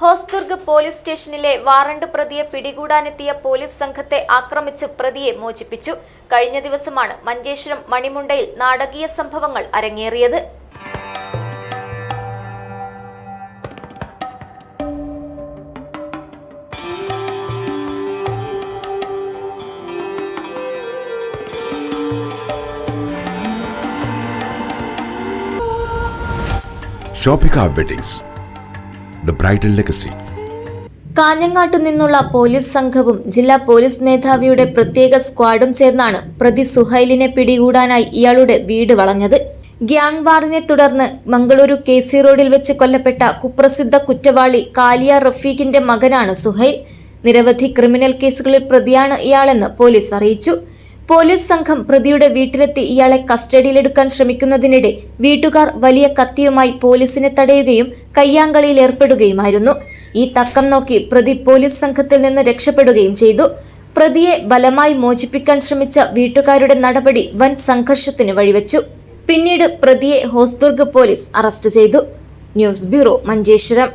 Hosdurg police സ്റ്റേഷനിലെ warrant പ്രതിയെ പിടികൂടാനെത്തിയ police സംഘത്തെ ആക്രമിച്ച് പ്രതിയെ മോചിപ്പിച്ചു. കഴിഞ്ഞ ദിവസമാണ് മഞ്ചേശ്വരം മണിമുണ്ടയിൽ നാടകീയ സംഭവങ്ങൾ അരങ്ങേറിയത്. Shopika weddings, the bridal legacy. കാഞ്ഞങ്ങാട്ടു നിന്നുള്ള പോലീസ് സംഘവും ജില്ലാ പോലീസ് മേധാവിയുടെ പ്രത്യേക സ്ക്വാഡും ചേർന്നാണ് പ്രതി സുഹൈലിനെ പിടികൂടാനായി ഇയാളുടെ വീട് വളഞ്ഞത്. ഗ്യാങ് വാറിനെ തുടർന്ന് മംഗളൂരു KC റോഡിൽ വെച്ച് കൊല്ലപ്പെട്ട കുപ്രസിദ്ധ കുറ്റവാളി കാലിയ റഫീഖിന്റെ മകനാണ് സുഹൈൽ. നിരവധി ക്രിമിനൽ കേസുകളിൽ പ്രതിയാണ് ഇയാളെന്ന് പോലീസ് അറിയിച്ചു. പോലീസ് സംഘം പ്രതിയുടെ വീട്ടിലെത്തി ഇയാളെ കസ്റ്റഡിയിലെടുക്കാൻ ശ്രമിക്കുന്നതിനിടെ വീട്ടുകാർ വലിയ കത്തിയുമായി പോലീസിനെ തടയുകയും കയ്യാങ്കളിയിൽ ഏർപ്പെടുകയുമായിരുന്നു. ഈ തക്കം നോക്കി പ്രതി പോലീസ് സംഘത്തിൽ നിന്ന് രക്ഷപ്പെടുകയും ചെയ്തു. പ്രതിയെ ബലമായി മോചിപ്പിക്കാൻ ശ്രമിച്ച വീട്ടുകാരുടെ നടപടി വൻ സംഘർഷത്തിന് വഴിവെച്ചു. പിന്നീട് പ്രതിയെ ഹോസ്ദുർഗ് പോലീസ് അറസ്റ്റ് ചെയ്തു. News bureau, Manjeshwaram.